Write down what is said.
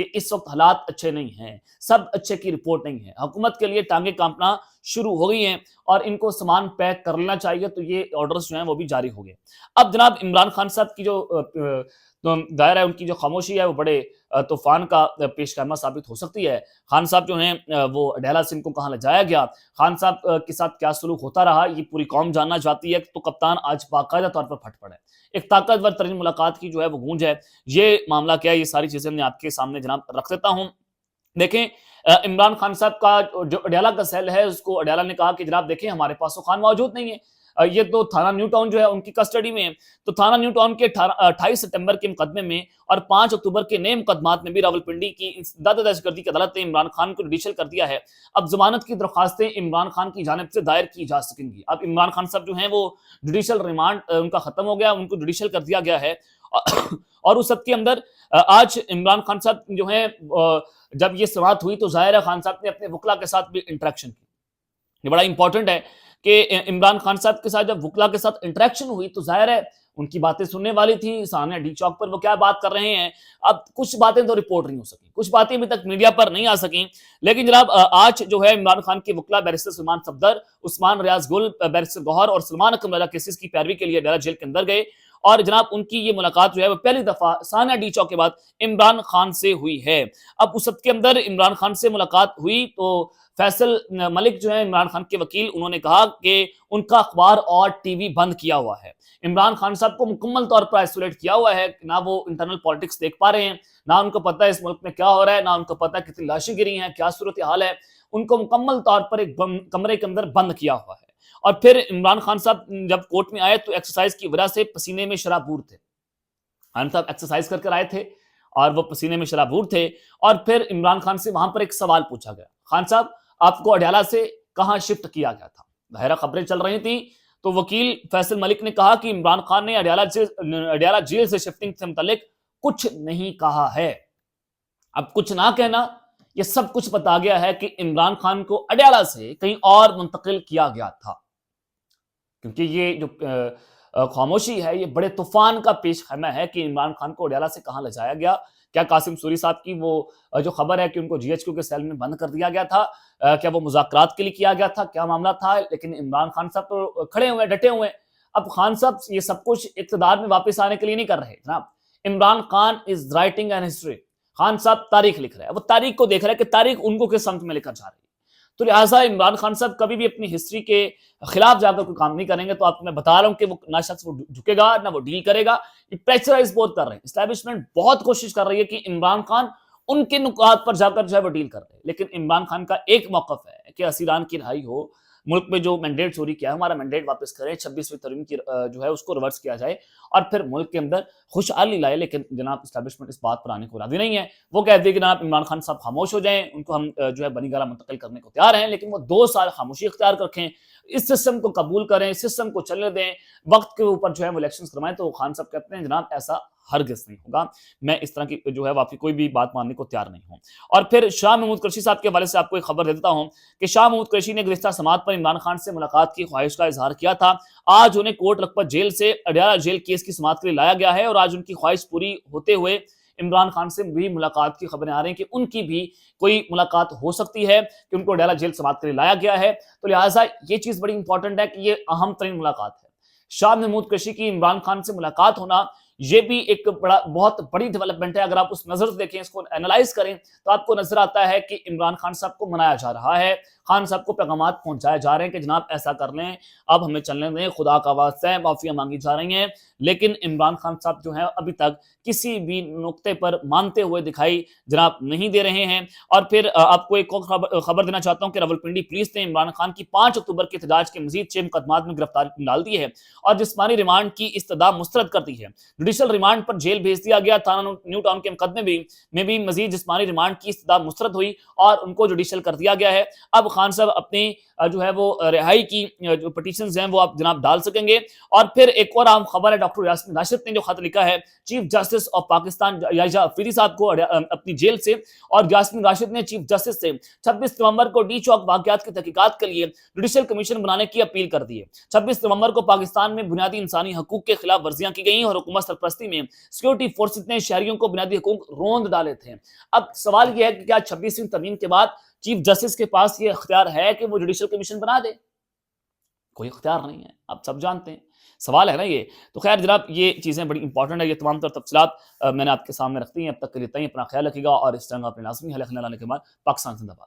کہ اس وقت حالات اچھے نہیں ہیں, سب اچھے کی رپورٹ نہیں ہے, حکومت کے لیے ٹانگیں کانپنا شروع ہو گئی ہیں اور ان کو سامان پیک کر لینا چاہیے, تو یہ آرڈرز جو ہیں وہ بھی جاری ہو گئے. اب جناب عمران خان صاحب کی جو ظاہر ہے ان کی جو خاموشی ہے وہ بڑے طوفان کا پیش خیمہ ثابت ہو سکتی ہے. خان صاحب جو ہیں وہ اڈیالہ سے ان کو کہاں لے جایا گیا, خان صاحب کے ساتھ کیا سلوک ہوتا رہا, یہ پوری قوم جاننا چاہتی ہے. تو کپتان آج باقاعدہ طور پر پھٹ پڑے, ایک طاقتور ترین ملاقات کی جو ہے وہ گونج ہے. یہ معاملہ کیا ہے, یہ ساری چیزیں میں آپ کے سامنے جناب رکھ دیتا ہوں. دیکھیں عمران خان صاحب کا جو اڈیالہ کا سیل ہے, اس کو اڈیالہ نے کہا کہ جناب دیکھیں ہمارے پاس تو خان موجود نہیں ہے, یہ تو تھانہ نیو ٹاؤن جو ہے ان کی کسٹڈی میں ہے. تو تھانہ نیو ٹاؤن کے 28 ستمبر کے مقدمے میں اور 5 اکتوبر کے نئے مقدمات میں بھی راولپنڈی کی دادہ دہشت گردی کی عدالت نے عمران خان کو جوڈیشل کر دیا ہے. اب ضمانت کی درخواستیں عمران خان کی جانب سے دائر کی جا سکیں گی. اب عمران خان صاحب جو ہیں وہ جوڈیشل ریمانڈ ان کا ختم ہو گیا, ان کو جوڈیشل کر دیا گیا ہے. اور اس سب کے اندر آج عمران خان صاحب جو ہیں جب یہ سماعت ہوئی تو ظاہر ہے خان صاحب نے اپنے وکلا کے ساتھ بھی انٹریکشن کی. یہ بڑا امپورٹنٹ ہے کہ عمران خان صاحب کے ساتھ جب وکلا کے ساتھ انٹریکشن ہوئی تو ظاہر ہے ان کی باتیں سننے والی تھی. ثانیہ ڈی چوک پر وہ کیا بات کر رہے ہیں, اب کچھ باتیں تو رپورٹ نہیں ہو سکی, کچھ باتیں ابھی تک میڈیا پر نہیں آ سکیں. لیکن جناب آج جو ہے عمران خان کے وکلا بیرسٹر سلمان صفدر, عثمان ریاض گل, بیرسٹر گوہر اور سلمان اکرم رضا کیسز کی پیروی کے لیے اڈیالہ جیل کے اندر گئے. اور جناب ان کی یہ ملاقات جو ہے وہ پہلی دفعہ ثانیہ ڈی چوک کے بعد عمران خان سے ہوئی ہے. اب اس وقت کے اندر عمران خان سے ملاقات ہوئی تو فیصل ملک جو ہے عمران خان کے وکیل, انہوں نے کہا کہ ان کا اخبار اور ٹی وی بند کیا ہوا ہے. عمران خان صاحب کو مکمل طور پر آئسولیٹ کیا ہوا ہے, نہ وہ انٹرنل پالیٹکس دیکھ پا رہے ہیں, نہ ان کو پتہ ہے اس ملک میں کیا ہو رہا ہے, نہ ان کو پتہ ہے کتنی لاشیں گری ہیں, کیا صورتحال ہے. ان کو مکمل طور پر ایک کمرے کے اندر بند کیا ہوا ہے. اور پھر عمران خان صاحب جب کورٹ میں آئے تو ایکسرسائز کی وجہ سے پسینے میں شرابور تھے. خان صاحب ایکسرسائز کر کر آئے تھے اور وہ پسینے میں شرابور تھے. اور پھر عمران خان سے وہاں پر ایک سوال پوچھا گیا, خان صاحب آپ کو اڈیالہ سے کہاں شفٹ کیا گیا تھا؟ ظاہرہ خبریں چل رہی تھیں تو وکیل فیصل ملک نے کہا کہ عمران خان نے اڈیالہ جیل سے شفٹنگ سے متعلق کچھ نہیں کہا ہے. اب کچھ نہ کہنا, یہ سب کچھ بتا گیا ہے کہ عمران خان کو اڈیالہ سے کہیں اور منتقل کیا گیا تھا. کیونکہ یہ جو خاموشی ہے یہ بڑے طوفان کا پیش خیمہ ہے کہ عمران خان کو اڈیالہ سے کہاں لے جایا گیا. کیا قاسم سوری صاحب کی وہ جو خبر ہے کہ ان کو جی ایچ کیو کے سیل میں بند کر دیا گیا تھا, کیا وہ مذاکرات کے لیے کیا گیا تھا, کیا معاملہ تھا؟ لیکن عمران خان صاحب تو کھڑے ہوئے, ڈٹے ہوئے. اب خان صاحب یہ سب کچھ اقتدار میں واپس آنے کے لیے نہیں کر رہے جناب. Imran Khan is writing an history. Khan صاحب تاریخ لکھ رہے ہیں, وہ تاریخ کو دیکھ رہے ہیں کہ تاریخ ان کو کس سمت میں لے کر جا رہی ہے. تو لہٰذا عمران خان صاحب کبھی بھی اپنی ہسٹری کے خلاف جا کر کوئی کام نہیں کریں گے. تو آپ کو میں بتا رہا ہوں کہ وہ نہ شخص وہ جھکے گا نہ وہ ڈیل کرے گا. یہ پریشرائز بہت کر رہے ہیں, اسٹیبلشمنٹ بہت کوشش کر رہی ہے کہ عمران خان ان کے نکات پر جا کر جو ہے وہ ڈیل کر رہے ہیں. لیکن عمران خان کا ایک موقف ہے کہ اسیران کی رہائی ہو, ملک میں جو مینڈیٹ چوری کیا ہے ہمارا مینڈیٹ واپس کریں, 26ویں ترمیم کی جو ہے اس کو ریورس کیا جائے اور پھر ملک کے اندر خوشحالی لائے. لیکن جناب اسٹیبلشمنٹ اس بات پر آنے کو راضی نہیں ہے. وہ کہتے ہیں کہ جناب عمران خان صاحب خاموش ہو جائیں, ان کو ہم جو ہے بنی گالہ منتقل کرنے کو تیار ہیں, لیکن وہ 2 سال خاموشی اختیار کر رکھیں, اس سسٹم کو قبول کریں, اس سسٹم کو چلنے دیں, وقت کے اوپر جو ہے وہ الیکشنز کروائیں. تو خان صاحب کہتے ہیں جناب ایسا ہرگز نہیں ہوگا, میں اس طرح کی جو ہے واقعی کوئی بھی بات ماننے کو تیار نہیں ہوں. اور پھر شاہ محمود قریشی صاحب کے حوالے سے آپ کو ایک خبر دے دیتا ہوں کہ شاہ محمود قریشی نے گزشتہ سماعت پر عمران خان سے ملاقات کی خواہش کا اظہار کیا تھا. آج انہیں کوٹ لکھپت جیل سے اڈیالہ جیل کیس کی سماعت کے لیے لایا گیا ہے اور آج ان کی خواہش پوری ہوتے ہوئے عمران خان سے بھی ملاقات کی خبریں آ رہی ہیں کہ ان کی بھی کوئی ملاقات ہو سکتی ہے, کہ ان کو اڈیالہ جیل سماعت کے لیے لایا گیا ہے. تو لہٰذا یہ چیز بڑی امپورٹنٹ ہے کہ یہ اہم ترین ملاقات ہے. شاہ محمود قریشی کی عمران خان سے ملاقات ہونا یہ بھی ایک بہت بڑی ڈیولپمنٹ ہے. اگر آپ اس نظر سے دیکھیں, اس کو اینالائز کریں تو آپ کو نظر آتا ہے کہ عمران خان صاحب کو منایا جا رہا ہے, خان صاحب کو پیغامات پہنچائے جا رہے ہیں کہ جناب ایسا کر لیں, اب ہمیں چلنے دیں, خدا کا واسطہ ہے, معافیاں مانگی جا رہی ہیں. لیکن عمران خان صاحب جو ہیں ابھی تک کسی بھی نقطے پر مانتے ہوئے دکھائی جناب نہیں دے رہے ہیں. اور پھر آپ کو ایک خبر دینا چاہتا ہوں کہ راولپنڈی پولیس نے عمران خان کی 5 اکتوبر کے احتجاج کے مزید 6 مقدمات میں گرفتاری ڈال دی ہے اور جسمانی ریمانڈ کی استدعا مسترد کر دی ہے. جوڈیشل ریمانڈ پر جیل بھیج دیا گیا. تھانہ نیو ٹاؤن کے مقدمے میں بھی مزید جسمانی ریمانڈ کی استدعا مسترد ہوئی اور ان کو جوڈیشل کر دیا گیا ہے. اب خان صاحب اپنی جو ہے وہ رہائی کی جو پٹیشنز ہیں وہ آپ جناب ڈال سکیں گے. اور پھر ایک اور عام خبر ہے, ڈاکٹر یاسمین راشد نے جو خط لکھا ہے چیف جسٹس آف پاکستان یحییٰ افریدی صاحب کو اپنی جیل سے, اور یاسمین راشد نے چیف جسٹس سے 26 نومبر کو ڈی چوک واقعات کی تحقیقات کے لیے جوڈیشل کمیشن بنانے کی اپیل کر دی ہے. 26 نومبر کو پاکستان میں بنیادی انسانی حقوق کے خلاف ورزیاں کی گئیں اور حکومت سرپرستی میں سیکورٹی فورسز نے شہریوں کو بنیادی حقوق روند ڈالے تھے. اب سوال یہ ہے کہ کیا 26ویں ترمیم کے بعد چیف جسٹس کے پاس یہ اختیار ہے کہ وہ جوڈیشل کمیشن بنا دے؟ کوئی اختیار نہیں ہے, آپ سب جانتے ہیں, سوال ہے نا یہ. تو خیر جناب یہ چیزیں بڑی امپورٹنٹ ہے, یہ تمام تر تفصیلات میں نے آپ کے سامنے رکھتی ہیں. اب تک کے لیے اپنا خیال رکھیے گا, اور اس طرح اپنے لازمی حل لانے کے بعد پاکستان زندہ باد.